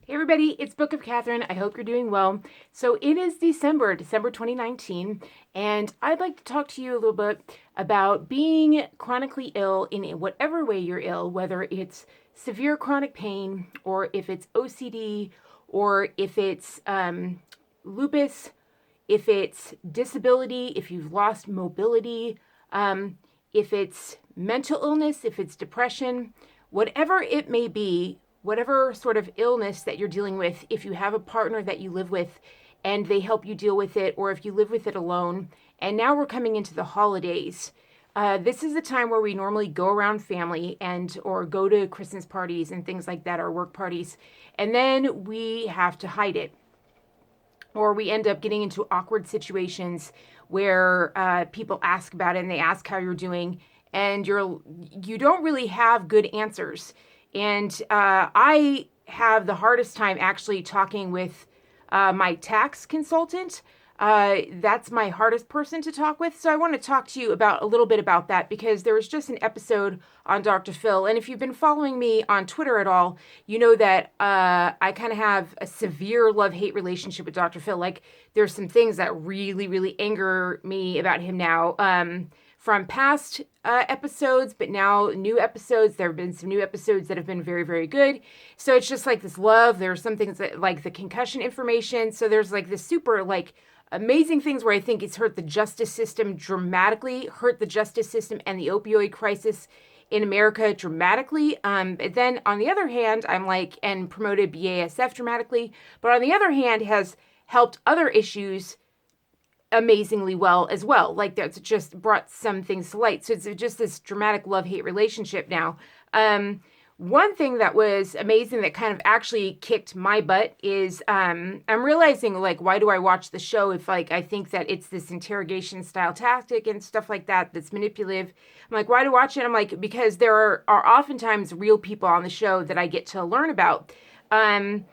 Hey everybody, it's Book of Katherine. I hope you're doing well. So it is December 2019, and I'd like to talk to you a little bit about being chronically ill in whatever way you're ill, whether it's severe chronic pain, or if it's OCD, or if it's lupus, if it's disability, if you've lost mobility, if it's mental illness, if it's depression, whatever it may be, whatever sort of illness that you're dealing with, if you have a partner that you live with and they help you deal with it, or if you live with it alone. And now we're coming into the holidays. This is the time where we normally go around family and or go to Christmas parties and things like that, or work parties, and then we have to hide it, or we end up getting into awkward situations where people ask about it and they ask how you're doing, and you don't really have good answers. And I have the hardest time actually talking with my tax consultant. That's my hardest person to talk with. So I want to talk to you about a little bit about that, because there was just an episode on Dr. Phil. And if you've been following me on Twitter at all, you know that I kind of have a severe love-hate relationship with Dr. Phil. Like, there's some things that really, really anger me about him now. From past episodes, but now new episodes. There have been some new episodes that have been very, very good. So it's just like this love. There are some things that, like the concussion information. So there's like this super like amazing things where I think it's hurt the justice system dramatically, hurt the justice system and the opioid crisis in America dramatically. But then on the other hand, I'm like, and promoted BASF dramatically, but on the other hand has helped other issues amazingly well as well. Like, that's just brought some things to light. So it's just this dramatic love-hate relationship now. One thing that was amazing that kind of actually kicked my butt is I'm realizing, like, why do I watch the show if, like, I think that it's this interrogation style tactic and stuff like that that's manipulative. I'm like, why do I watch it? I'm like, because there are oftentimes real people on the show that I get to learn about. And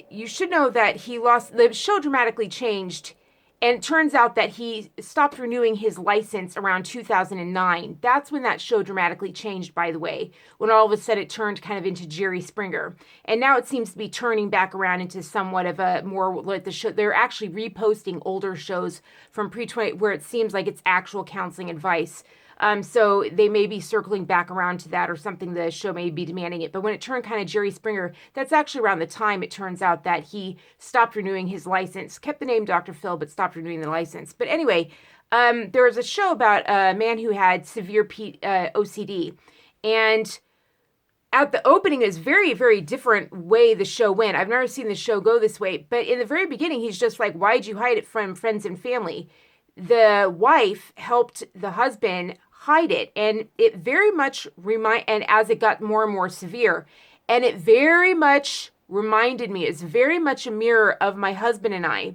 you should know that the show dramatically changed. And it turns out that he stopped renewing his license around 2009. That's when that show dramatically changed, by the way, when all of a sudden it turned kind of into Jerry Springer. And now it seems to be turning back around into somewhat of a more like the show. They're actually reposting older shows from pre-20 where it seems like it's actual counseling advice. So they may be circling back around to that, or something. The show may be demanding it. But when it turned kind of Jerry Springer, that's actually around the time it turns out that he stopped renewing his license, kept the name Dr. Phil, but stopped renewing the license. But anyway, there was a show about a man who had severe OCD. And at the opening is very, very different way the show went. I've never seen the show go this way. But in the very beginning, he's just like, why'd you hide it from friends and family? The wife helped the husband hide it, and it very much and as it got more and more severe, and it very much reminded me, it's very much a mirror of my husband and I,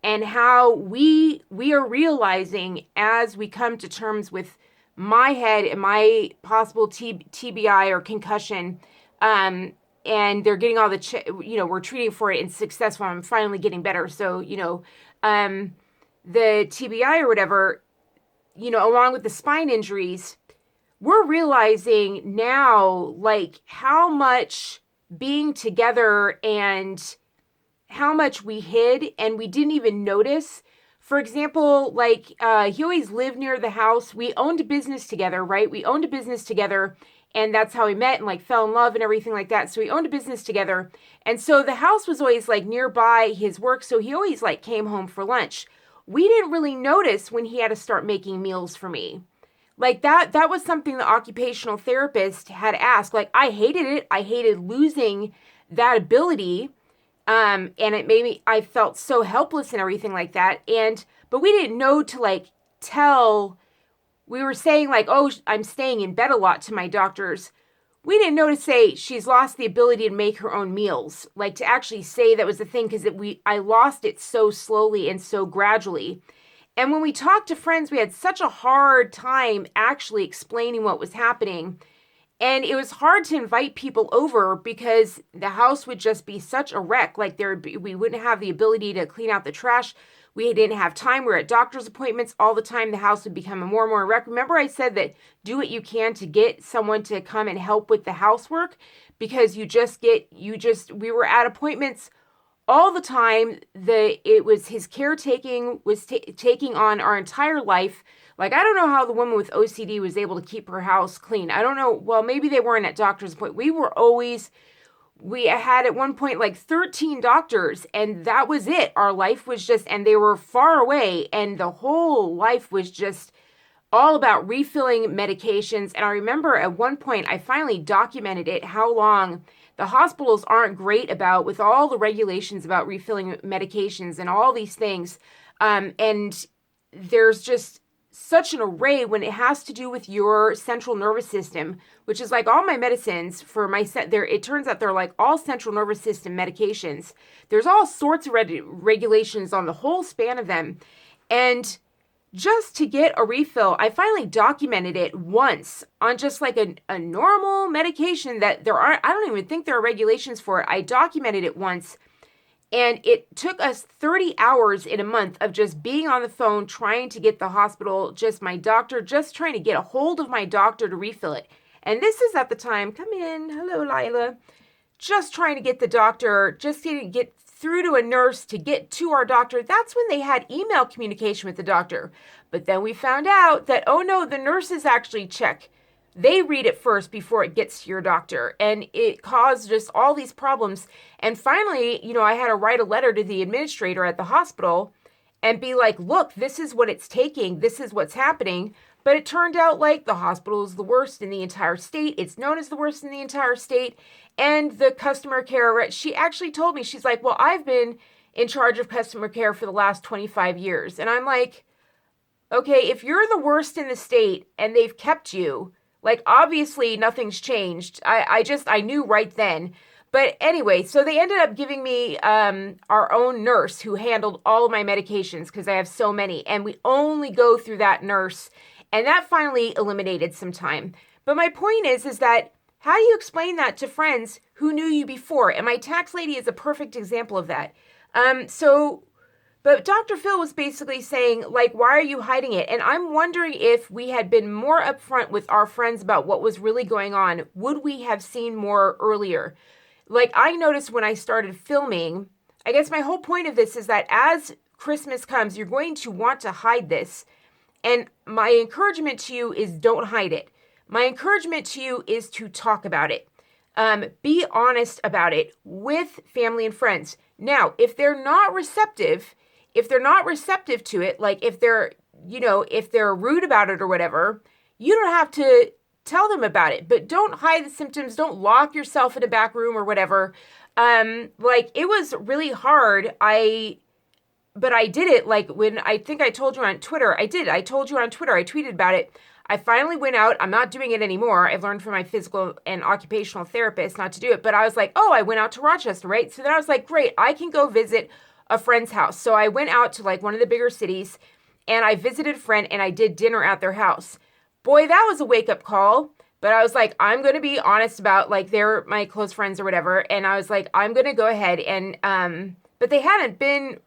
and how we are realizing as we come to terms with my head and my possible TBI or concussion, and they're getting all the we're treating for it and successful. I'm finally getting better, so the TBI or whatever, along with the spine injuries, we're realizing now, like, how much being together and how much we hid and we didn't even notice. For example, like, he always lived near the house. We owned a business together, right? We owned a business together, and that's how we met and, like, fell in love and everything like that. So we owned a business together. And so the house was always, like, nearby his work. So he always, like, came home for lunch. We didn't really notice when he had to start making meals for me. Like, that was something the occupational therapist had asked. Like, I hated it. I hated losing that ability. And it made me, I felt so helpless and everything like that. But we didn't know to, like, we were saying, like, oh, I'm staying in bed a lot to my doctors. We didn't know to say she's lost the ability to make her own meals. Like, to actually say that was the thing, because I lost it so slowly and so gradually. And when we talked to friends, we had such a hard time actually explaining what was happening. And it was hard to invite people over because the house would just be such a wreck. Like, we wouldn't have the ability to clean out the trash. We didn't have time. We were at doctor's appointments all the time. The house would become more and more a wreck. Remember I said that do what you can to get someone to come and help with the housework, because we were at appointments all the time. It was his caretaking was taking on our entire life. Like, I don't know how the woman with OCD was able to keep her house clean. I don't know. Well, maybe they weren't at doctor's appointment. We had at one point like 13 doctors, and that was it. Our life was just, and they were far away, and the whole life was just all about refilling medications. And I remember at one point, I finally documented it, how long the hospitals aren't great about, with all the regulations about refilling medications and all these things. And there's just such an array when it has to do with your central nervous system, which is like all my medicines for it turns out they're like all central nervous system medications. There's all sorts of regulations on the whole span of them. And just to get a refill, I finally documented it once on just like a normal medication that I don't even think there are regulations for it. I documented it once. And it took us 30 hours in a month of just being on the phone, trying to get the hospital, just my doctor, just trying to get a hold of my doctor to refill it. And this is at the time, come in, hello, Lila, just trying to get the doctor, just to get through to a nurse to get to our doctor. That's when they had email communication with the doctor. But then we found out that, oh no, the nurses actually check. They read it first before it gets to your doctor, and it caused just all these problems. And finally, I had to write a letter to the administrator at the hospital and be like, look, this is what it's taking. This is what's happening. But it turned out like the hospital is the worst in the entire state. It's known as the worst in the entire state. And the customer care, she actually told me, she's like, well, I've been in charge of customer care for the last 25 years. And I'm like, okay, if you're the worst in the state and they've kept you, like, obviously nothing's changed. I knew right then. But anyway, so they ended up giving me our own nurse who handled all of my medications, because I have so many. And we only go through that nurse. And that finally eliminated some time. But my point is that how do you explain that to friends who knew you before? And my tax lady is a perfect example of that. But Dr. Phil was basically saying, like, why are you hiding it? And I'm wondering if we had been more upfront with our friends about what was really going on, would we have seen more earlier? Like, I noticed when I started filming, I guess my whole point of this is that as Christmas comes, you're going to want to hide this. And my encouragement to you is don't hide it. My encouragement to you is to talk about it. Be honest about it with family and friends. Now, if they're not receptive to it, like if they're rude about it or whatever, you don't have to tell them about it, but don't hide the symptoms. Don't lock yourself in a back room or whatever. Like, it was really hard. But I did it, like, when I think I told you on Twitter. I told you on Twitter. I tweeted about it. I finally went out. I'm not doing it anymore. I've learned from my physical and occupational therapist not to do it. But I was like, oh, I went out to Rochester, right? So then I was like, great, I can go visit a friend's house. So I went out to like one of the bigger cities, and I visited a friend, and I did dinner at their house. Boy, that was a wake-up call. But I was like, I'm going to be honest about, like, they're my close friends or whatever. And I was like, I'm going to go ahead and, but they hadn't been,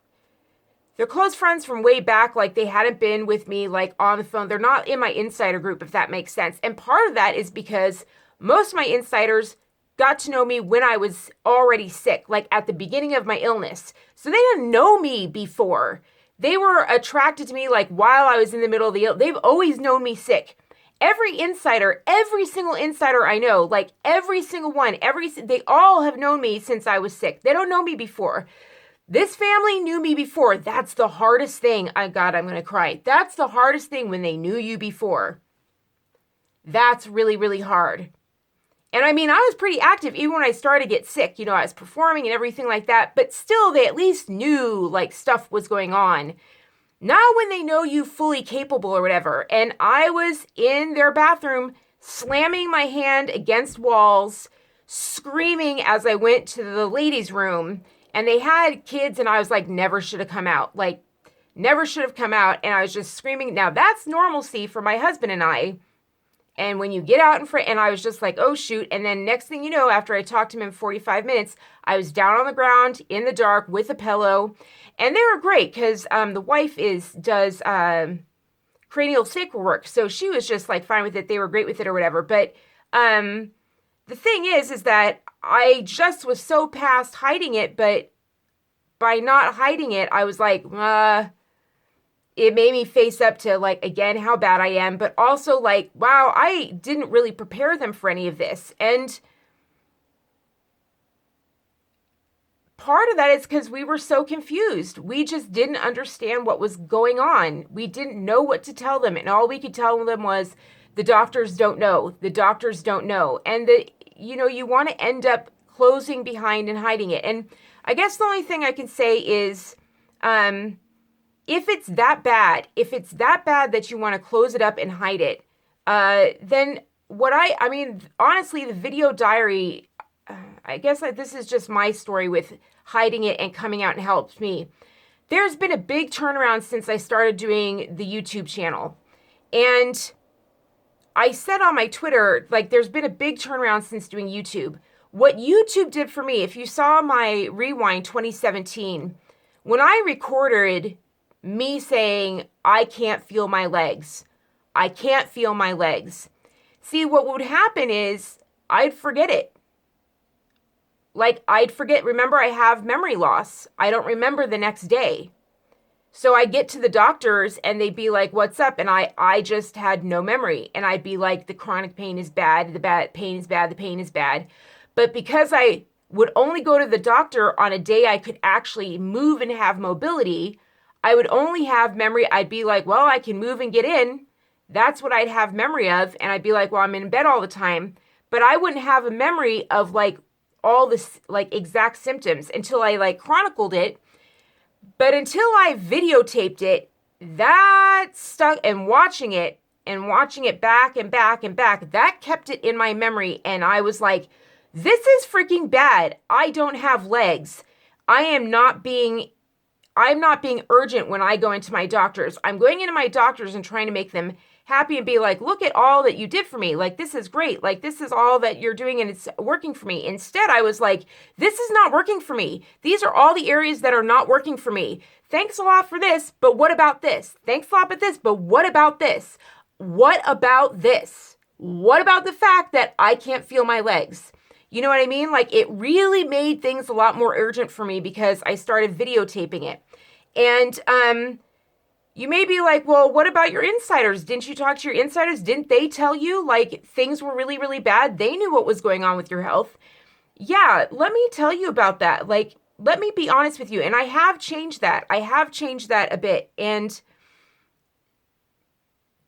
they're close friends from way back. Like, they hadn't been with me, like, on the phone. They're not in my insider group, if that makes sense. And part of that is because most of my insiders got to know me when I was already sick, like at the beginning of my illness. So they didn't know me before. They were attracted to me, like, while I was in the middle of the illness. They've always known me sick. Every single insider I know, like every single one, they all have known me since I was sick. They don't know me before. This family knew me before. That's the hardest thing. God, I'm going to cry. That's the hardest thing, when they knew you before. That's really, really hard. And I mean, I was pretty active even when I started to get sick. I was performing and everything like that. But still, they at least knew, like, stuff was going on. Not when they know you fully capable or whatever. And I was in their bathroom, slamming my hand against walls, screaming as I went to the ladies' room. And they had kids, and I was like, never should have come out. Like, never should have come out. And I was just screaming. Now, that's normalcy for my husband and I. And when you get out in front, and I was just like, oh shoot. And then next thing you know, after I talked to him in 45 minutes, I was down on the ground in the dark with a pillow. And they were great because the wife does cranial sacral work. So she was just like fine with it. They were great with it or whatever. But the thing is that I just was so past hiding it. But by not hiding it, I was like, it made me face up to like, again, how bad I am, but also like, wow, I didn't really prepare them for any of this. And part of that is because we were so confused. We just didn't understand what was going on. We didn't know what to tell them. And all we could tell them was, the doctors don't know. The doctors don't know. And you want to end up closing behind and hiding it. And I guess the only thing I can say is, if it's that bad that you want to close it up and hide it, then honestly, the video diary, I guess this is just my story with hiding it and coming out and helped me. There's been a big turnaround since I started doing the YouTube channel. And I said on my Twitter, like, there's been a big turnaround since doing YouTube. What YouTube did for me, if you saw my Rewind 2017, when I recorded me saying, I can't feel my legs. I can't feel my legs. See, what would happen is I'd forget it. Like, I'd forget. Remember, I have memory loss. I don't remember the next day. So I get to the doctors and they'd be like, what's up? And I just had no memory. And I'd be like, the chronic pain is bad. The bad pain is bad. The pain is bad. But because I would only go to the doctor on a day I could actually move and have mobility, I would only have memory. I'd be like, well, I can move and get in. That's what I'd have memory of. And I'd be like, well, I'm in bed all the time. But I wouldn't have a memory of like all this like exact symptoms until I like chronicled it. But until I videotaped it, that stuck, and watching it back and back and back, that kept it in my memory. And I was like, this is freaking bad. I don't have legs. I'm not being urgent when I go into my doctors. I'm going into my doctors and trying to make them happy and be like, look at all that you did for me. Like, this is great. Like, this is all that you're doing and it's working for me. Instead, I was like, this is not working for me. These are all the areas that are not working for me. Thanks a lot for this, but what about this? Thanks a lot for this, but what about this? What about this? What about the fact that I can't feel my legs? You know what I mean? Like, it really made things a lot more urgent for me because I started videotaping it. And you may be like, well, what about your insiders? Didn't you talk to your insiders? Didn't they tell you like things were really, really bad? They knew what was going on with your health. Yeah, let me tell you about that. Like, let me be honest with you. And I have changed that. I have changed that a bit. And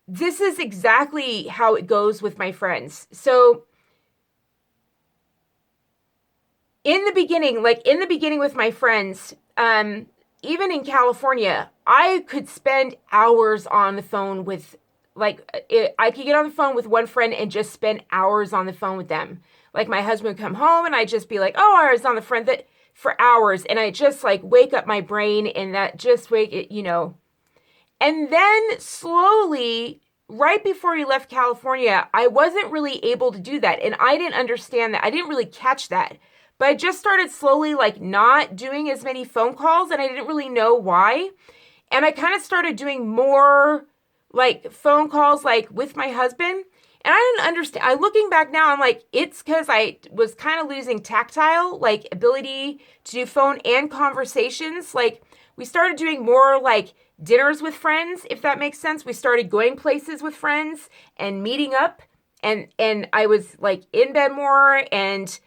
this is exactly how it goes with my friends. So in the beginning with my friends, even in California, I could spend hours on the phone with, I could get on the phone with one friend and just spend hours on the phone with them. Like, my husband would come home and I'd just be like, oh, I was on the phone for hours. And I just like wake up my brain and that just wake it, And then slowly, right before we left California, I wasn't really able to do that. And I didn't understand that. I didn't really catch that. But I just started slowly like not doing as many phone calls and I didn't really know why. And I kind of started doing more like phone calls like with my husband. And I didn't understand. Looking back now, I'm like, it's because I was kind of losing tactile, like ability to do phone and conversations. Like, we started doing more like dinners with friends, if that makes sense. We started going places with friends and meeting up. And I was like in bed more and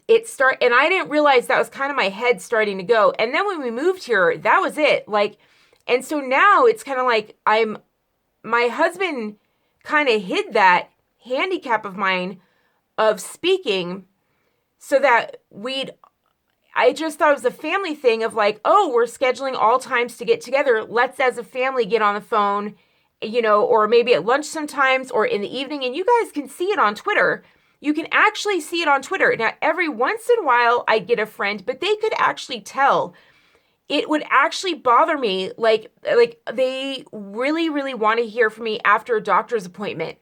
and I didn't realize that was kind of my head starting to go. And then when we moved here, that was it. Like, and so now it's kind of like my husband kind of hid that handicap of mine of speaking so that I just thought it was a family thing of like, oh, we're scheduling all times to get together. Let's as a family get on the phone, or maybe at lunch sometimes or in the evening. And you guys can see it on Twitter. You can actually see it on Twitter. Now, every once in a while, I get a friend, but they could actually tell. It would actually bother me, like they really, really want to hear from me after a doctor's appointment.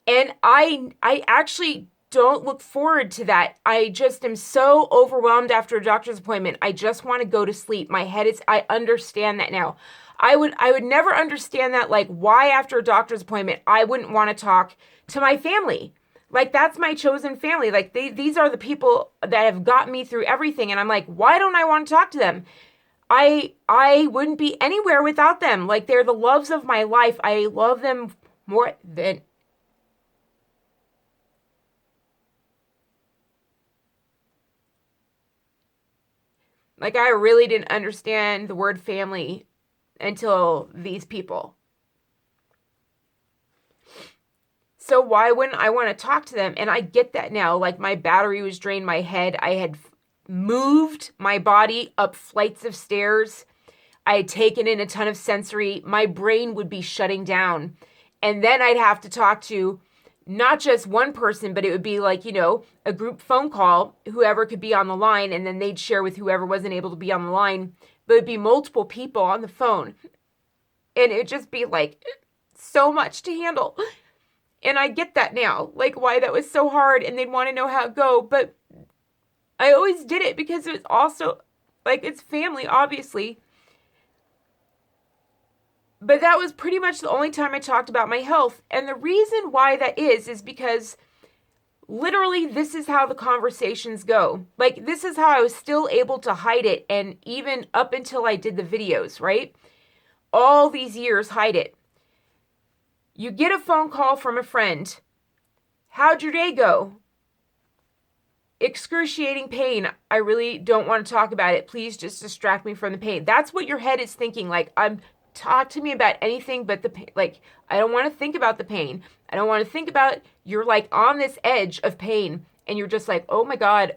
And I actually don't look forward to that. I just am so overwhelmed after a doctor's appointment. I just want to go to sleep. My head is, I understand that now. I would never understand that, like, why after a doctor's appointment I wouldn't want to talk to my family. Like, that's my chosen family. Like, these are the people that have gotten me through everything, and I'm like, why don't I want to talk to them? I wouldn't be anywhere without them. Like, they're the loves of my life. I love them more than, like, I really didn't understand the word family until these people. So why wouldn't I want to talk to them? And I get that now. Like, my battery was drained, my head. I had moved my body up flights of stairs. I had taken in a ton of sensory. My brain would be shutting down. And then I'd have to talk to not just one person, but it would be like, a group phone call, whoever could be on the line, and then they'd share with whoever wasn't able to be on the line. But it'd be multiple people on the phone. And it'd just be like so much to handle. And I get that now, like, why that was so hard, and they'd want to know how it go. But I always did it because it was also, like, it's family, obviously. But that was pretty much the only time I talked about my health. And the reason why that is because literally this is how the conversations go. Like, this is how I was still able to hide it. And even up until I did the videos, right? All these years, hide it. You get a phone call from a friend. How'd your day go? Excruciating pain. I really don't want to talk about it. Please just distract me from the pain. That's what your head is thinking. Like, talk to me about anything but the pain. Like, I don't want to think about the pain. I don't want to think about, you're like on this edge of pain. And you're just like, oh my God.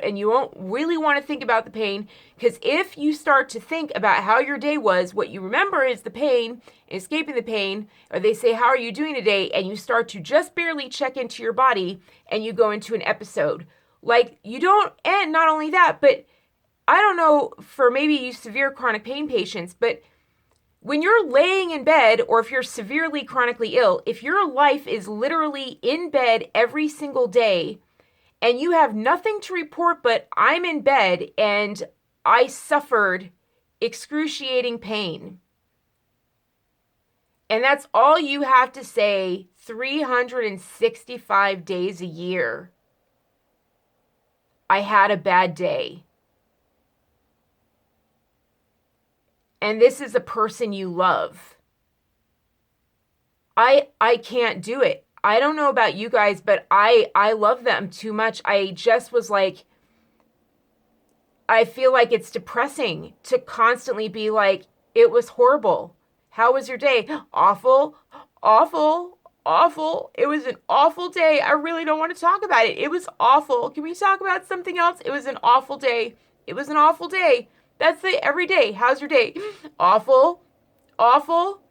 And you won't really want to think about the pain, because if you start to think about how your day was, what you remember is the pain, escaping the pain, or they say, how are you doing today? And you start to just barely check into your body and you go into an episode. Like, you don't, and not only that, but I don't know for maybe you severe chronic pain patients, but when you're laying in bed, or if you're severely chronically ill, if your life is literally in bed every single day, and you have nothing to report but I'm in bed and I suffered excruciating pain, and that's all you have to say 365 days a year, I had a bad day. And this is a person you love. I can't do it. I don't know about you guys, but I love them too much. I just was like, I feel like it's depressing to constantly be like, it was horrible. How was your day? Awful, awful, awful. It was an awful day. I really don't want to talk about it. It was awful. Can we talk about something else? It was an awful day. It was an awful day. That's it every day. How's your day? Awful, awful.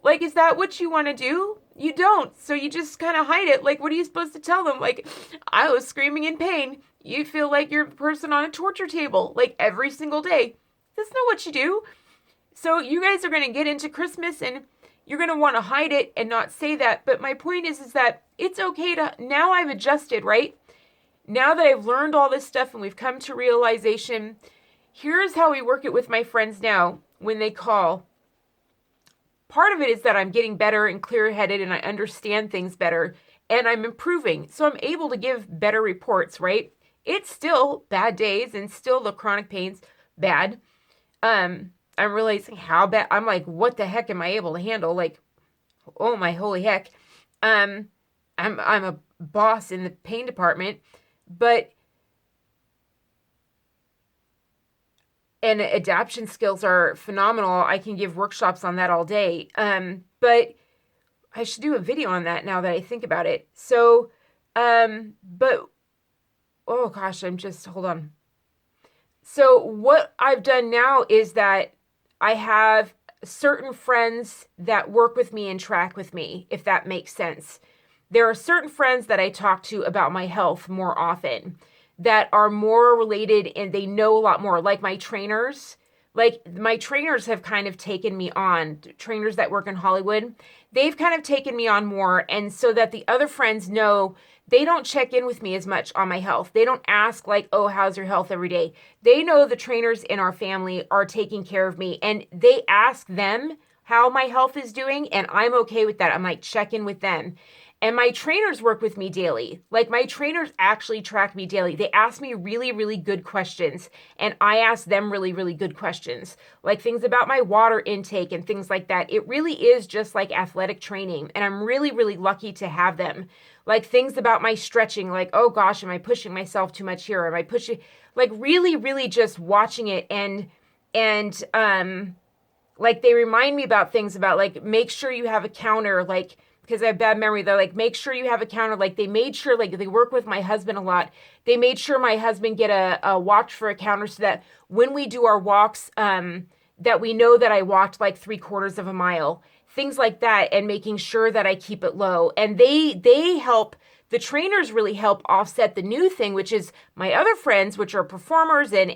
Like, is that what you want to do? You don't. So you just kind of hide it. Like, what are you supposed to tell them? Like, I was screaming in pain. You feel like you're a person on a torture table, like, every single day. That's not what you do. So you guys are going to get into Christmas and you're going to want to hide it and not say that. But my point is that it's okay to, now I've adjusted, right? Now that I've learned all this stuff and we've come to realization, here's how we work it with my friends now when they call. Part of it is that I'm getting better and clear-headed and I understand things better and I'm improving. So I'm able to give better reports, right? It's still bad days and still the chronic pain's bad. I'm realizing how bad, I'm like, what the heck am I able to handle? Like, oh my holy heck. I'm a boss in the pain department, but and adaptation skills are phenomenal. I can give workshops on that all day. But I should do a video on that now that I think about it. So, but, oh gosh, hold on. So what I've done now is that I have certain friends that work with me and track with me, if that makes sense. There are certain friends that I talk to about my health more often, that are more related and they know a lot more, like my trainers. like my trainers have kind of taken me on, trainers that work in Hollywood, they've kind of taken me on more. And so that the other friends know, they don't check in with me as much on my health. They don't ask like, oh, how's your health every day? They know the trainers in our family are taking care of me, and they ask them how my health is doing, and I'm okay with that. I'm like, check in with them. And my trainers work with me daily. Like my trainers actually track me daily. They ask me really, really good questions, and I ask them really, really good questions, like things about my water intake and things like that. It really is just like athletic training, and I'm really, really lucky to have them. Like things about my stretching, like, oh gosh, am I pushing myself too much here? Am I pushing, like really, really just watching it, and like they remind me about things about like, make sure you have a counter, like, because I have bad memory. They're like, make sure you have a counter. Like they made sure, like they work with my husband a lot. They made sure my husband get a watch for a counter so that when we do our walks, that we know that I walked like 3/4 of a mile, things like that, and making sure that I keep it low. And they help, the trainers really help offset the new thing, which is my other friends, which are performers and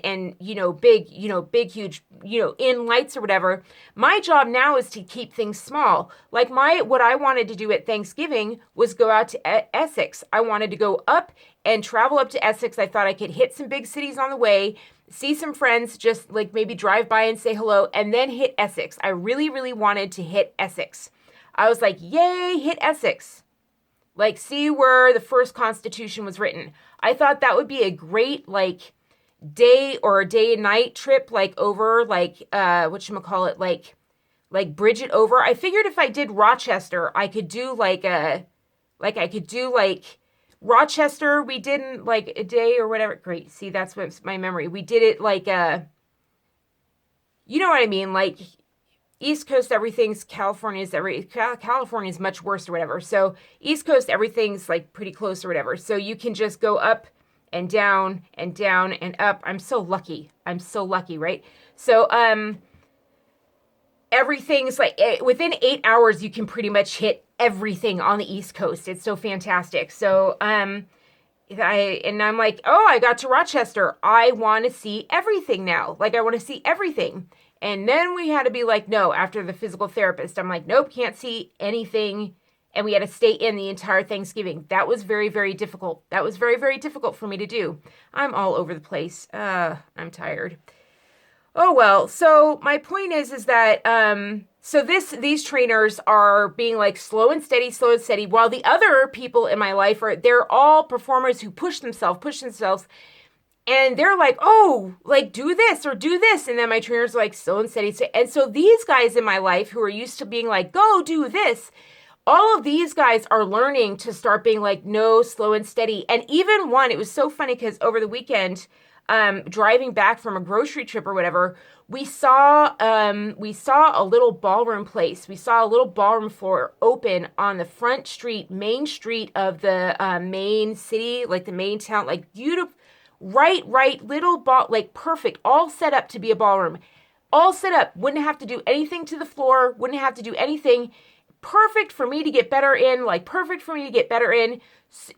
big huge, in lights or whatever. My job now is to keep things small. Like what I wanted to do at Thanksgiving was go out to Essex. I wanted to go up and travel up to Essex. I thought I could hit some big cities on the way, see some friends, just like maybe drive by and say hello, and then hit Essex. I really, really wanted to hit Essex. I was like, yay, hit Essex. Like, see where the first Constitution was written. I thought that would be a great, like, day or a day and night trip, like, over, like, whatchamacallit, like, bridge it over. I figured if I did Rochester, I could do, Rochester, we did in, like, a day or whatever. Great, see, that's what's my memory. We did it, like, you know what I mean, like, East Coast, everything's California's much worse or whatever. So East Coast, everything's like pretty close or whatever. So you can just go up and down and down and up. I'm so lucky, right? So everything's like within 8 hours, you can pretty much hit everything on the East Coast. It's so fantastic. So I'm like, oh, I got to Rochester. I want to see everything now. Like I want to see everything. And then we had to be like, no, after the physical therapist, I'm like, nope, can't see anything. And we had to stay in the entire Thanksgiving. That was very, very difficult. That was very, very difficult for me to do. I'm all over the place. I'm tired. Oh, well. So my point is that, these trainers are being like slow and steady, while the other people in my life they're all performers who push themselves. And they're like, oh, like, do this or do this. And then my trainer's like, slow and steady. And so these guys in my life who are used to being like, go do this, all of these guys are learning to start being like, no, slow and steady. And even one, it was so funny because over the weekend, driving back from a grocery trip or whatever, we saw a little ballroom place. We saw a little ballroom floor open on the main street of the main city, like the main town, like beautiful. Right, little ball, like perfect, all set up to be a ballroom. All set up, wouldn't have to do anything to the floor, wouldn't have to do anything. Perfect for me to get better in,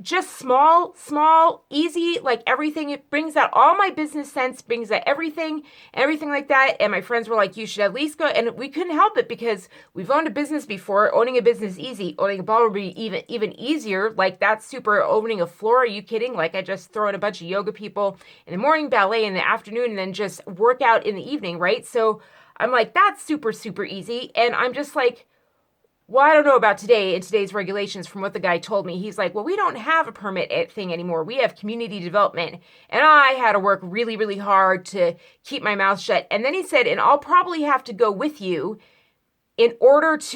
Just small, easy, like everything. It brings out all my business sense, brings out everything like that. And my friends were like, you should at least go. And we couldn't help it because we've owned a business before. Owning a business is easy. Owning a ballroom would be even easier. Like that's super. Owning a floor, are you kidding? Like I just throw in a bunch of yoga people in the morning, ballet in the afternoon, and then just work out in the evening, right? So I'm like, that's super, super easy. And I'm just like, well, I don't know about today's regulations from what the guy told me. He's like, well, we don't have a permit thing anymore. We have community development. And I had to work really, really hard to keep my mouth shut. And then he said, and I'll probably have to go with you I'll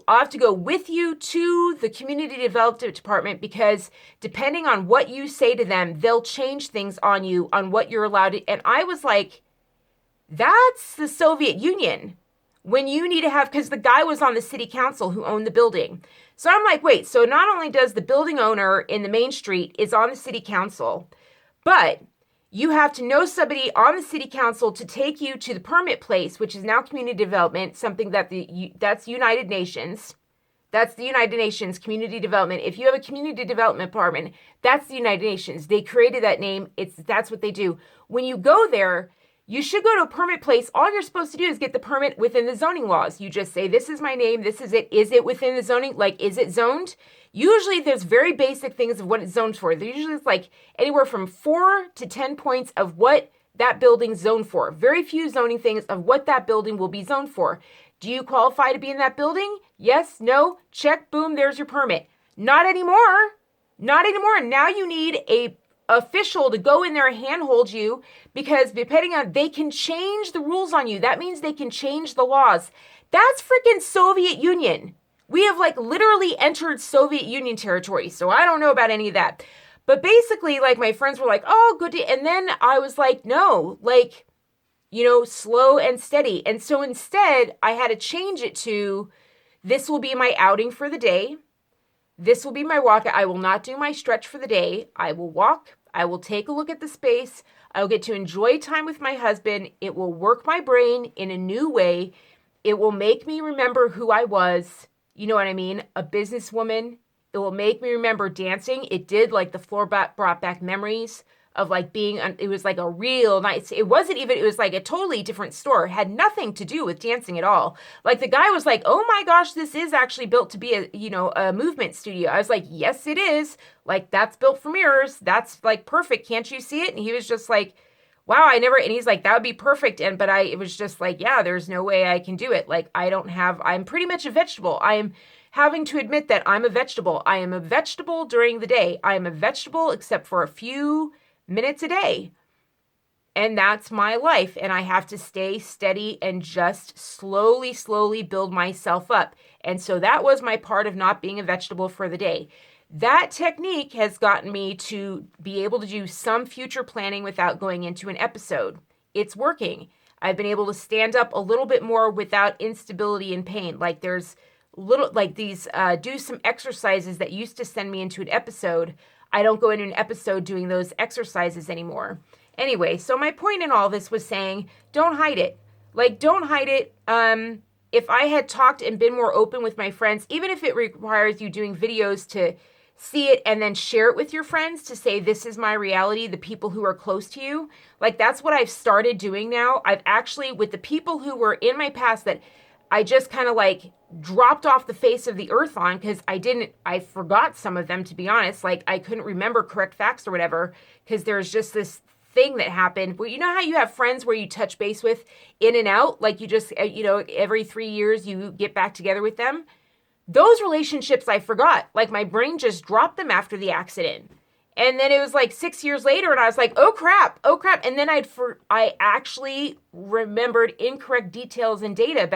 have to go with you to the community development department because depending on what you say to them, they'll change things on you on what you're allowed to. And I was like, that's the Soviet Union. When you need to have, because the guy was on the city council who owned the building. So I'm like, wait, so not only does the building owner in the main street is on the city council, but you have to know somebody on the city council to take you to the permit place, which is now community development, something that's United Nations. That's the United Nations community development. If you have a community development department, that's the United Nations. They created that name. That's what they do. When you go there, You should go to a permit place. All you're supposed to do is get the permit within the zoning laws. You just say, this is my name, this is it. Is it within the zoning? Like, is it zoned? Usually there's very basic things of what it's zoned for. There usually is like anywhere from 4 to 10 points of what that building's zoned for. Very few zoning things of what that building will be zoned for. Do you qualify to be in that building? Yes, no, check, boom, there's your permit. Not anymore. Not anymore. Now you need a official to go in there and handhold you, because depending on, they can change the rules on you. That means they can change the laws. That's freaking Soviet Union. We have like literally entered Soviet Union territory. So I don't know about any of that. But basically, like, my friends were like, oh, good. And then I was like, no, like, slow and steady. And so instead I had to change it to, this will be my outing for the day. This will be my walk. I will not do my stretch for the day. I will walk. I will take a look at the space. I will get to enjoy time with my husband. It will work my brain in a new way. It will make me remember who I was. You know what I mean? A businesswoman. It will make me remember dancing. It did, like, the floor brought back memories of like being, it was like a real nice, it was like a totally different store. It had nothing to do with dancing at all. Like, the guy was like, oh my gosh, this is actually built to be a movement studio. I was like, yes, it is. Like, that's built for mirrors. That's like perfect. Can't you see it? And he was just like, wow, and he's like, that would be perfect. It was just like, yeah, there's no way I can do it. Like, I'm pretty much a vegetable. I am having to admit that I'm a vegetable. I am a vegetable during the day. I am a vegetable except for a few minutes a day. And that's my life. And I have to stay steady and just slowly build myself up. And so that was my part of not being a vegetable for the day. That technique has gotten me to be able to do some future planning without going into an episode. It's working. I've been able to stand up a little bit more without instability and pain. Like, there's little, like, these, do some exercises that used to send me into an episode. I don't go into an episode doing those exercises anymore. Anyway, so my point in all this was saying, don't hide it. Like, don't hide it. If I had talked and been more open with my friends, even if it requires you doing videos to see it and then share it with your friends to say, this is my reality, the people who are close to you. Like, that's what I've started doing now. I've actually, with the people who were in my past that I just kind of like dropped off the face of the earth on, because I forgot some of them, to be honest. Like, I couldn't remember correct facts or whatever, because there's just this thing that happened. Well, you know how you have friends where you touch base with in and out? Like, you just, every 3 years you get back together with them. Those relationships I forgot. Like, my brain just dropped them after the accident. And then it was like 6 years later, and I was like, oh crap. And then I actually remembered incorrect details and data,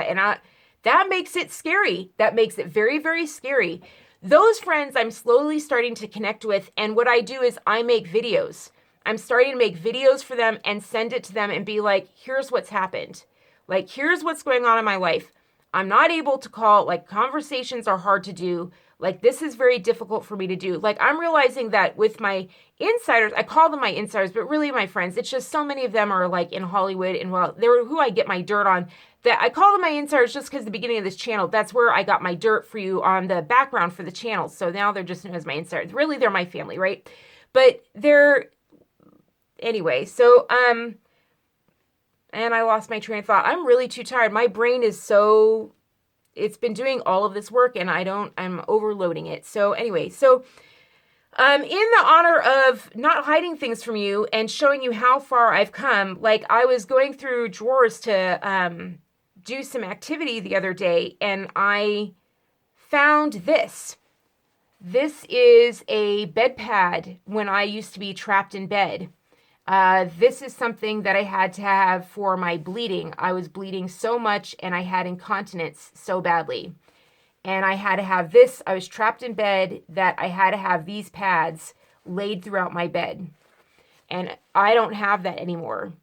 that makes it scary. That makes it very, very scary. Those friends I'm slowly starting to connect with, and what I do is I make videos. I'm starting to make videos for them and send it to them and be like, here's what's happened. Like, here's what's going on in my life. I'm not able to call, like, conversations are hard to do. Like, this is very difficult for me to do. Like, I'm realizing that with my insiders, I call them my insiders, but really my friends, it's just so many of them are like in Hollywood, and well, they're who I get my dirt on. That I call them my insiders just because the beginning of this channel, that's where I got my dirt for you on the background for the channel. So now they're just known as my insiders. Really, they're my family, right? But anyway, so, and I lost my train of thought. I'm really too tired. My brain is it's been doing all of this work, and I'm overloading it. So anyway, in the honor of not hiding things from you and showing you how far I've come, like, I was going through drawers to, do some activity the other day, and I found this. This is a bed pad when I used to be trapped in bed. This is something that I had to have for my bleeding. I was bleeding so much, and I had incontinence so badly. And I had to have this. I was trapped in bed that I had to have these pads laid throughout my bed. And I don't have that anymore.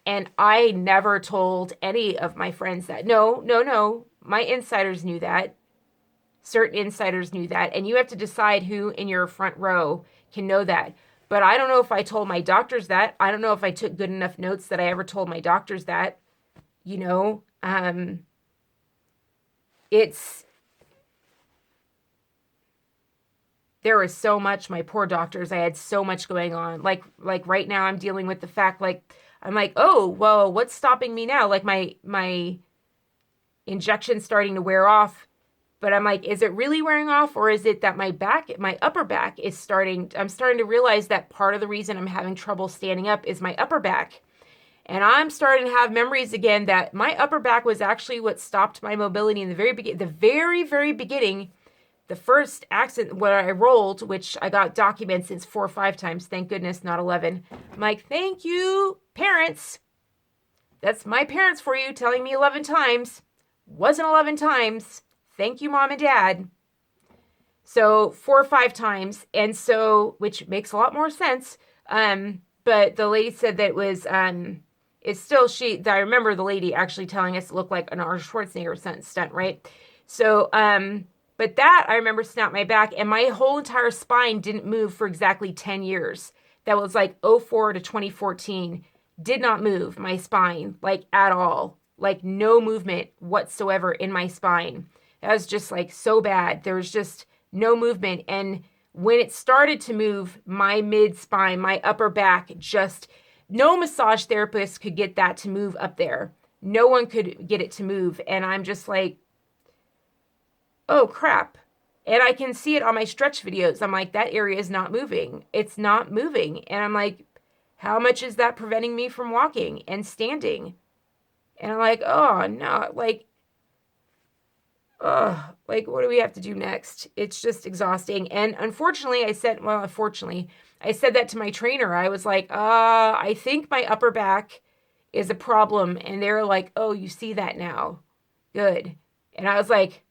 And I never told any of my friends that. No. My insiders knew that. Certain insiders knew that. And you have to decide who in your front row can know that. But I don't know if I told my doctors that. I don't know if I took good enough notes that I ever told my doctors that. It's there was so much, my poor doctors, I had so much going on. Like right now I'm dealing with the fact, like, I'm like, oh, well, what's stopping me now? Like my injection's starting to wear off. But I'm like, is it really wearing off, or is it that my upper back is I'm starting to realize that part of the reason I'm having trouble standing up is my upper back. And I'm starting to have memories again that my upper back was actually what stopped my mobility in the very beginning, very beginning, the first accident where I rolled, which I got documents since 4 or 5 times. Thank goodness, not 11. I'm like, thank you, parents. That's my parents for you telling me 11 times. Wasn't 11 times. Thank you, mom and dad. So 4 or 5 times. And so, which makes a lot more sense. But the lady said that it was, it's still I remember the lady actually telling us it looked like an Arnold Schwarzenegger stunt, right? So, but that I remember snapped my back, and my whole entire spine didn't move for exactly 10 years. That was like 04 to 2014. Did not move my spine, like at all. Like no movement whatsoever in my spine. That was just like so bad. There was just no movement. And when it started to move, my mid spine, my upper back, just no massage therapist could get that to move up there. No one could get it to move. And I'm just like, oh crap. And I can see it on my stretch videos. I'm like, that area is not moving. It's not moving. And I'm like, how much is that preventing me from walking and standing? And I'm like, oh no, like, what do we have to do next? It's just exhausting. And unfortunately, I said that to my trainer. I was like, I think my upper back is a problem. And they're like, oh, you see that now. Good. And I was like,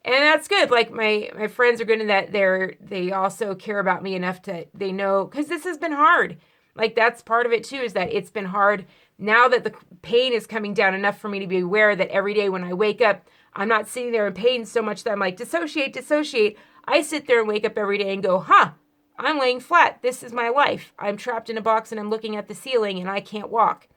and that's good. Like my friends are good in that they also care about me enough they know, because this has been hard. Like that's part of it too, is that it's been hard. Now that the pain is coming down enough for me to be aware that every day when I wake up, I'm not sitting there in pain so much that I'm like, dissociate. I sit there and wake up every day and go, I'm laying flat. This is my life. I'm trapped in a box and I'm looking at the ceiling and I can't walk.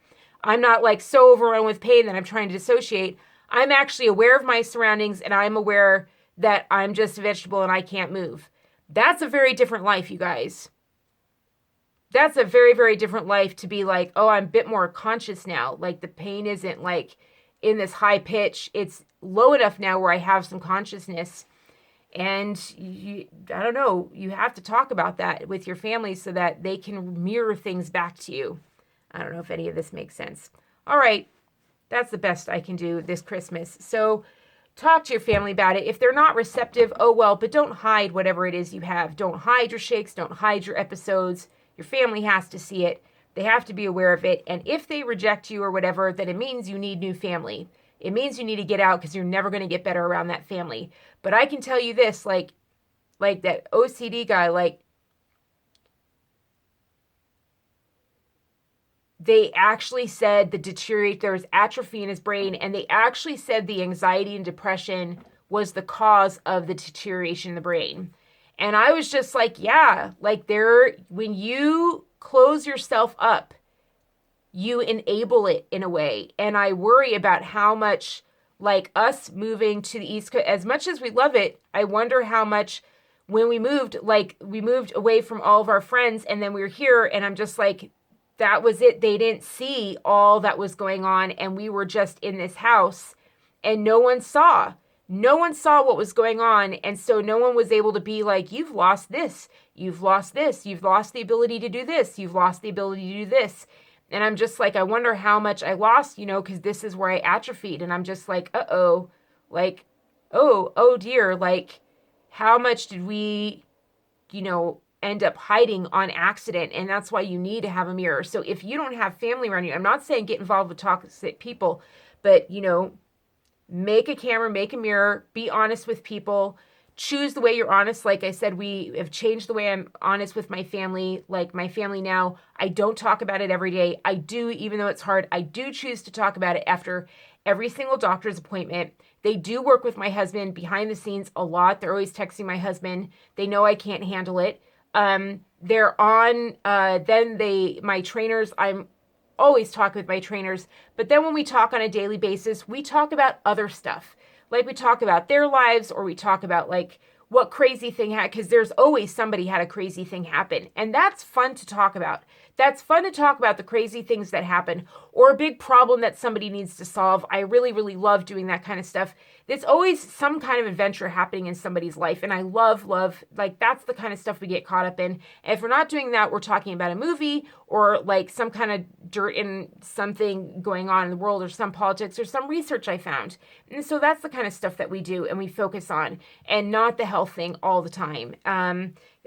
I'm not like so overrun with pain that I'm trying to dissociate. I'm actually aware of my surroundings and I'm aware that I'm just a vegetable and I can't move. That's a very different life, you guys. That's a very, very different life to be like, oh, I'm a bit more conscious now. Like the pain isn't like in this high pitch. It's low enough now where I have some consciousness. And I don't know, you have to talk about that with your family so that they can mirror things back to you. I don't know if any of this makes sense. All right, that's the best I can do this Christmas. So talk to your family about it. If they're not receptive, oh well, but don't hide whatever it is you have. Don't hide your shakes. Don't hide your episodes. Your family has to see it. They have to be aware of it. And if they reject you or whatever, then it means you need new family. It means you need to get out because you're never going to get better around that family. But I can tell you this, like that OCD guy, like they actually said there was atrophy in his brain, and they actually said the anxiety and depression was the cause of the deterioration in the brain. And I was just like, yeah, like when you close yourself up, you enable it in a way. And I worry about how much, like us moving to the East Coast, as much as we love it, I wonder how much when we moved away from all of our friends and then we were here, and I'm just like, that was it. They didn't see all that was going on, and we were just in this house and no one saw what was going on. And so no one was able to be like, you've lost this, you've lost this, you've lost the ability to do this, you've lost the ability to do this. And I'm just like, I wonder how much I lost, because this is where I atrophied. And I'm just like, like, oh dear, like how much did we, end up hiding on accident? And that's why you need to have a mirror. So if you don't have family around you, I'm not saying get involved with toxic people, but make a camera, make a mirror, be honest with people, choose the way you're honest. Like I said, we have changed the way I'm honest with my family. Like my family now, I don't talk about it every day. I do, even though it's hard, I do choose to talk about it after every single doctor's appointment. They do work with my husband behind the scenes a lot. They're always texting my husband. They know I can't handle it. They're on, my trainers, I'm always talk with my trainers, but then when we talk on a daily basis, we talk about other stuff. like we talk about their lives, or we talk about like what crazy thing happened, because there's always somebody had a crazy thing happen. And that's fun to talk about. That's fun to talk about, the crazy things that happen, or a big problem that somebody needs to solve. I really, really love doing that kind of stuff. There's always some kind of adventure happening in somebody's life. And I love, like, that's the kind of stuff we get caught up in. And if we're not doing that, we're talking about a movie, or like some kind of dirt in something going on in the world, or some politics, or some research I found. And so that's the kind of stuff that we do and we focus on, and not the health thing all the time.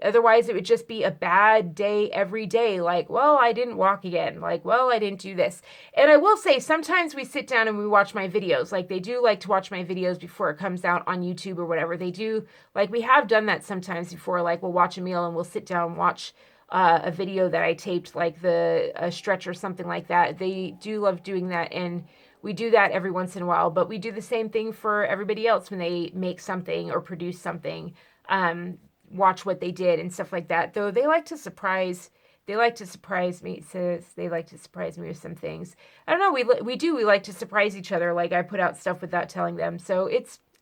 Otherwise, it would just be a bad day every day. Like, well, I didn't walk again. Like, well, I didn't do this. And I will say, sometimes we sit down and we watch my videos. Like, they do like to watch my videos before it comes out on YouTube or whatever. They do, like, we have done that sometimes before. Like, we'll watch a meal and we'll sit down and watch a video that I taped, like a stretch or something like that. They do love doing that, and we do that every once in a while. But we do the same thing for everybody else when they make something or produce something. Watch what they did and stuff like that. Though they like to surprise me. It says they like to surprise me with some things. I don't know. We like to surprise each other. Like, I put out stuff without telling them. So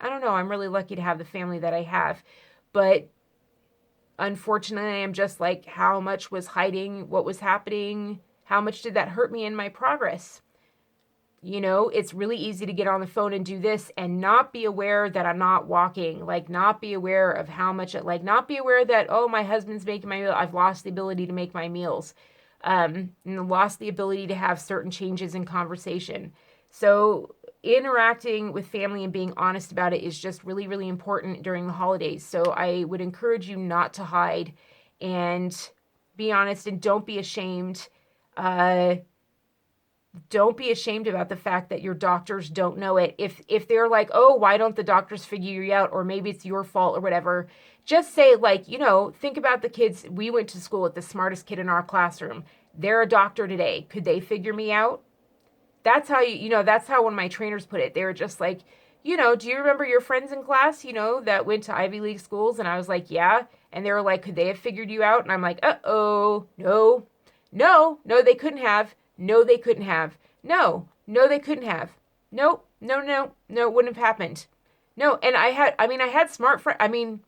I don't know. I'm really lucky to have the family that I have. But unfortunately, I'm just like, how much was hiding what was happening? How much did that hurt me in my progress? You know, it's really easy to get on the phone and do this and not be aware that I'm not walking, like not be aware of how much not be aware that, oh, my husband's making my meal. I've lost the ability to make my meals, and lost the ability to have certain changes in conversation. So interacting with family and being honest about it is just really, really important during the holidays. So I would encourage you not to hide, and be honest, and don't be ashamed. Don't be ashamed about the fact that your doctors don't know it. If they're like, oh, why don't the doctors figure you out? Or maybe it's your fault or whatever. Just say, like, think about the kids. We went to school with the smartest kid in our classroom. They're a doctor today. Could they figure me out? That's how that's how one of my trainers put it. They were just like, do you remember your friends in class, that went to Ivy League schools? And I was like, yeah. And they were like, could they have figured you out? And I'm like, uh-oh, no, they couldn't have. No, they couldn't have. No, they couldn't have. Nope, no, it wouldn't have happened. No, and I had smart friends.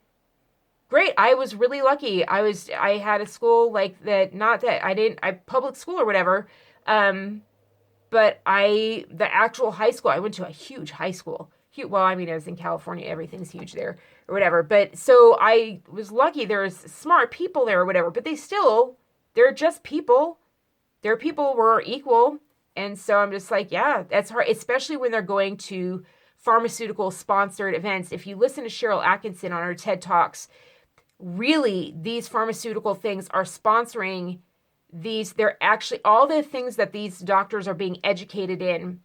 Great. I was really lucky. I had a school like that, not that I public school or whatever. But the actual high school, I went to a huge high school. Well, I was in California, everything's huge there or whatever. But so I was lucky. There's smart people there or whatever, but they're just people. Their people were equal. And so I'm just like, yeah, that's hard, especially when they're going to pharmaceutical sponsored events. If you listen to Cheryl Atkinson on her TED Talks, really, these pharmaceutical things are sponsoring these. They're actually, all the things that these doctors are being educated in,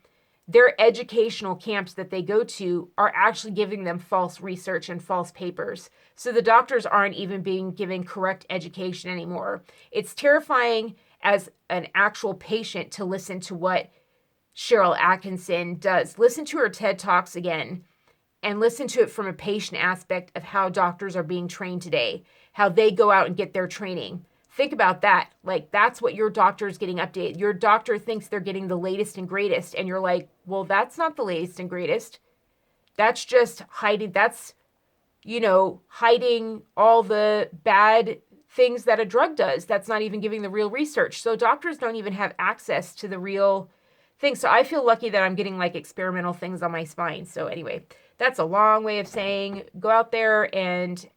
their educational camps that they go to are actually giving them false research and false papers. So the doctors aren't even being given correct education anymore. It's terrifying as an actual patient to listen to what Cheryl Atkinson does. Listen to her TED Talks again, and listen to it from a patient aspect of how doctors are being trained today, how they go out and get their training. Think about that. Like, that's what your doctor is getting updated. Your doctor thinks they're getting the latest and greatest, and you're like, well, that's not the latest and greatest. That's just hiding. That's, hiding all the bad things that a drug does. That's not even giving the real research. So doctors don't even have access to the real thing. So I feel lucky that I'm getting like experimental things on my spine. So anyway, that's a long way of saying go out there and,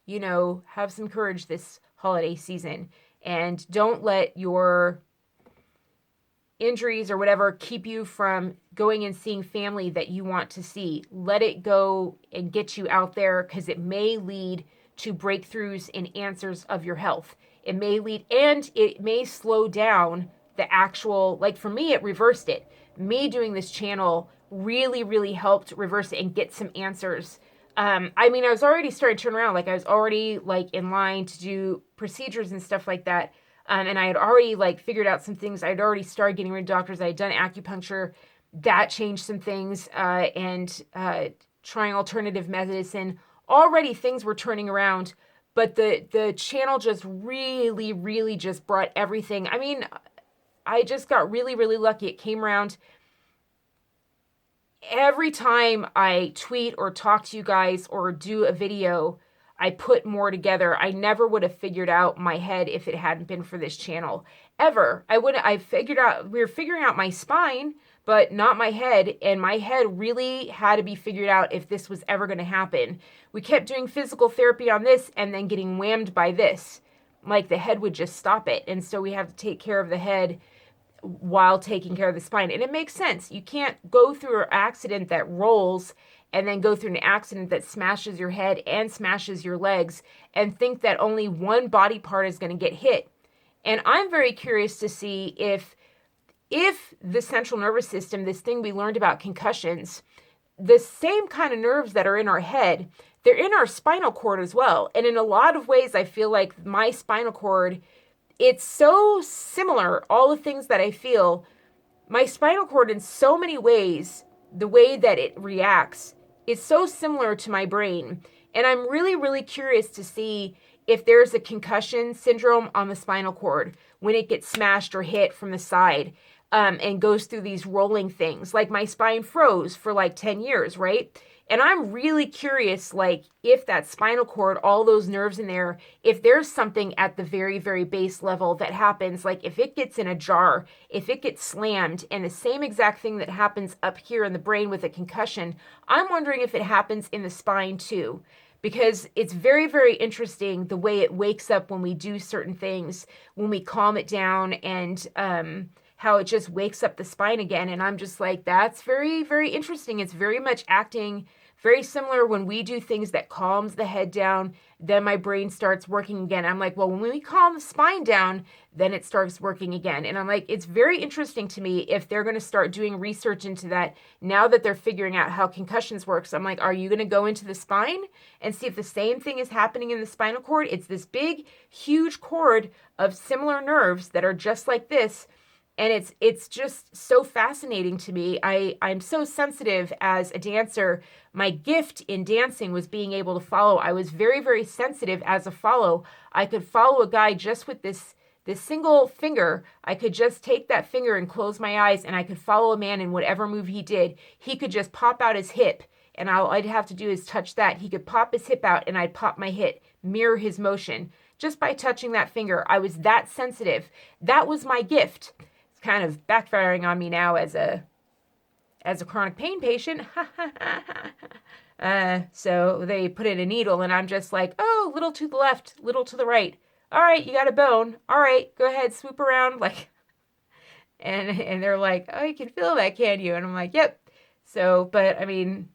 have some courage this holiday season, and don't let your injuries or whatever keep you from going and seeing family that you want to see. Let it go and get you out there, because it may lead to breakthroughs in answers of your health. It may lead, and it may slow down the actual, like for me, it reversed it. Me doing this channel really, really helped reverse it and get some answers. I was already starting to turn around. Like, I was already like in line to do procedures and stuff like that. And I had already like figured out some things. I had already started getting rid of doctors. I had done acupuncture. That changed some things. And trying alternative medicine. Already things were turning around, but the channel just really, really just brought everything. I just got really, really lucky. It came around, every time I tweet or talk to you guys or do a video, I put more together. I never would have figured out my head if it hadn't been for this channel. Ever. We were figuring out my spine, but not my head. And my head really had to be figured out if this was ever going to happen. We kept doing physical therapy on this and then getting whammed by this. Like the head would just stop it. And so we have to take care of the head while taking care of the spine. And it makes sense. You can't go through an accident that rolls and then go through an accident that smashes your head and smashes your legs and think that only one body part is going to get hit. And I'm very curious to see if the central nervous system, this thing we learned about concussions, the same kind of nerves that are in our head, they're in our spinal cord as well. And in a lot of ways, I feel like my spinal cord, it's so similar, all the things that I feel. My spinal cord, in so many ways, the way that it reacts is so similar to my brain. And I'm really, really curious to see if there's a concussion syndrome on the spinal cord when it gets smashed or hit from the side and goes through these rolling things. Like my spine froze for like 10 years, right? And I'm really curious, like, if that spinal cord, all those nerves in there, if there's something at the very, very base level that happens, like if it gets in a jar, if it gets slammed, and the same exact thing that happens up here in the brain with a concussion, I'm wondering if it happens in the spine too. Because it's very, very interesting the way it wakes up when we do certain things, when we calm it down, and how it just wakes up the spine again. And I'm just like, that's very, very interesting. It's very much acting very similar when we do things that calms the head down, then my brain starts working again. I'm like, well, when we calm the spine down, then it starts working again. And I'm like, it's very interesting to me if they're going to start doing research into that now that they're figuring out how concussions work. So I'm like, are you going to go into the spine and see if the same thing is happening in the spinal cord? It's this big, huge cord of similar nerves that are just like this. And it's just so fascinating to me. I'm so sensitive as a dancer. My gift in dancing was being able to follow. I was very, very sensitive as a follow. I could follow a guy just with this single finger. I could just take that finger and close my eyes, and I could follow a man in whatever move he did. He could just pop out his hip, and all I'd have to do is touch that. He could pop his hip out, and I'd pop my hip, mirror his motion. Just by touching that finger, I was that sensitive. That was my gift. Kind of backfiring on me now as a chronic pain patient. So they put in a needle and I'm just like, oh, little to the left, little to the right. All right, you got a bone. All right, go ahead, swoop around. Like, and they're like, oh, you can feel that, can you? And I'm like, yep. So, but I mean,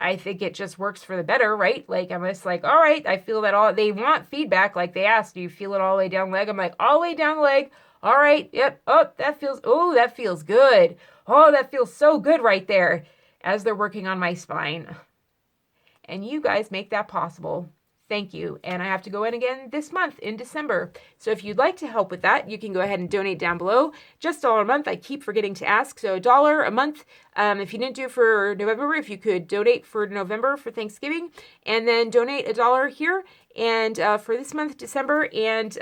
I think it just works for the better, right? Like, I'm just like, all right, I feel that all, they want feedback. Like they asked, do you feel it all the way down the leg? I'm like, all the way down the leg. All right. Yep. Oh, that feels good. Oh, that feels so good right there as they're working on my spine. And you guys make that possible. Thank you. And I have to go in again this month in December. So if you'd like to help with that, you can go ahead and donate down below. Just $1 a month. I keep forgetting to ask. So $1 a month. If you didn't do it for November, if you could donate for November for Thanksgiving, and then donate $1 here and for this month, December. And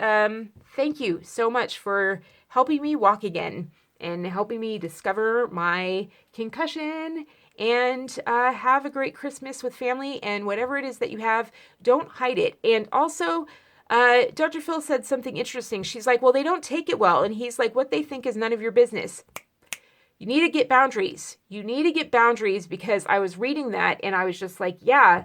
thank you so much for helping me walk again and helping me discover my concussion. And have a great Christmas with family, and whatever it is that you have, don't hide it. And also, Dr. Phil said something interesting. She's like, well, they don't take it well. And he's like, what they think is none of your business. You need to get boundaries. You need to get boundaries, because I was reading that and I was just like, yeah,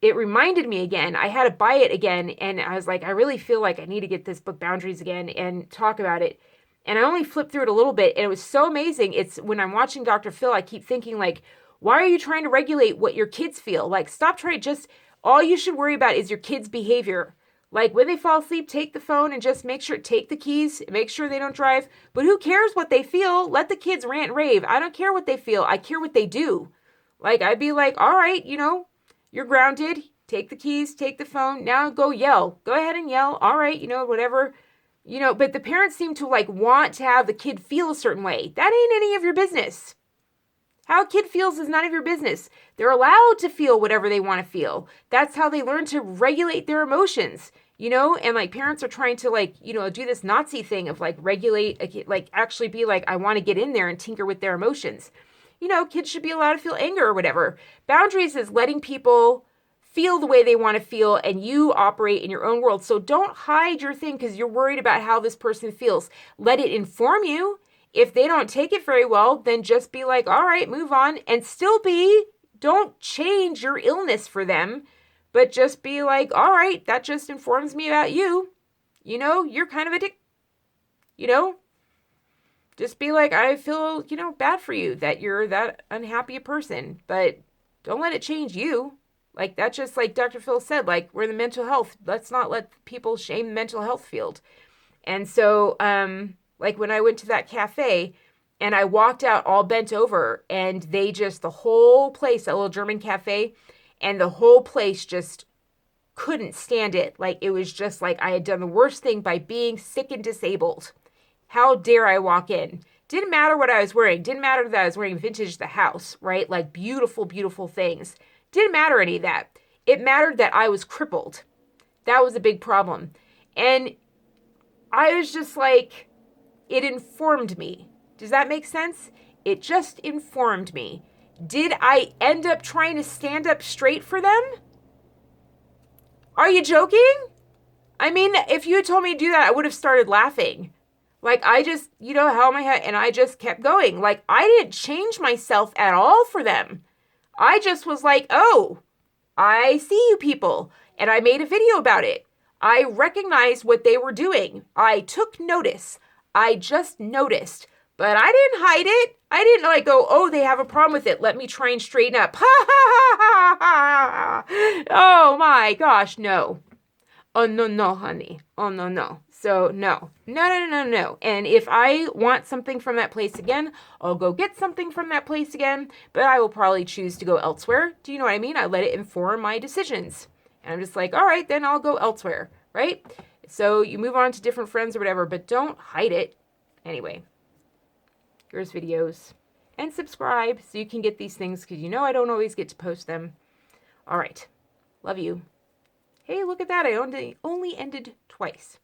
it reminded me again. I had to buy it again. And I was like, I really feel like I need to get this book, Boundaries, again and talk about it. And I only flipped through it a little bit, and it was so amazing. It's when I'm watching Dr. Phil, I keep thinking, like, why are you trying to regulate what your kids feel? Like, stop trying. Just all you should worry about is your kids' behavior. Like, when they fall asleep, take the phone and just take the keys, make sure they don't drive. But who cares what they feel? Let the kids rant and rave. I don't care what they feel. I care what they do. Like, I'd be like, all right, you're grounded. Take the keys, take the phone. Now go yell. Go ahead and yell. All right, whatever. But the parents seem to want to have the kid feel a certain way. That ain't any of your business. How a kid feels is none of your business. They're allowed to feel whatever they want to feel. That's how they learn to regulate their emotions. and like parents are trying to like, do this Nazi thing of like regulate, like actually be like, I want to get in there and tinker with their emotions. Kids should be allowed to feel anger or whatever. Boundaries is letting people feel the way they want to feel and you operate in your own world. So don't hide your thing because you're worried about how this person feels. Let it inform you. If they don't take it very well, then just be like, all right, move on, and still don't change your illness for them, but just be like, all right, that just informs me about you. You're kind of a dick. Just be like, I feel, bad for you that you're that unhappy a person, but don't let it change you. Like, that's just like Dr. Phil said, like, we're in the mental health. Let's not let people shame the mental health field. And so, like when I went to that cafe and I walked out all bent over and the whole place, that little German cafe, and the whole place just couldn't stand it. Like, it was just like I had done the worst thing by being sick and disabled. How dare I walk in? Didn't matter what I was wearing. Didn't matter that I was wearing vintage the house, right? Like beautiful, beautiful things. Didn't matter any of that. It mattered that I was crippled. That was a big problem. And I was just like, it informed me. Does that make sense? It just informed me. Did I end up trying to stand up straight for them? Are you joking? I mean, if you had told me to do that, I would have started laughing. Like, I just, held my head and I just kept going. Like, I didn't change myself at all for them. I just was like, oh, I see you people. And I made a video about it. I recognized what they were doing. I took notice. I just noticed. But I didn't hide it. I didn't like go, oh, they have a problem with it. Let me try and straighten up. Ha ha ha ha ha. Oh my gosh, no. Oh, no, honey. Oh, no. So, no. No. And if I want something from that place again, I'll go get something from that place again, but I will probably choose to go elsewhere. Do you know what I mean? I let it inform my decisions. And I'm just like, all right, then I'll go elsewhere, right? So you move on to different friends or whatever, but don't hide it. Anyway, here's videos. And subscribe so you can get these things because I don't always get to post them. All right. Love you. Hey, look at that. I only ended twice.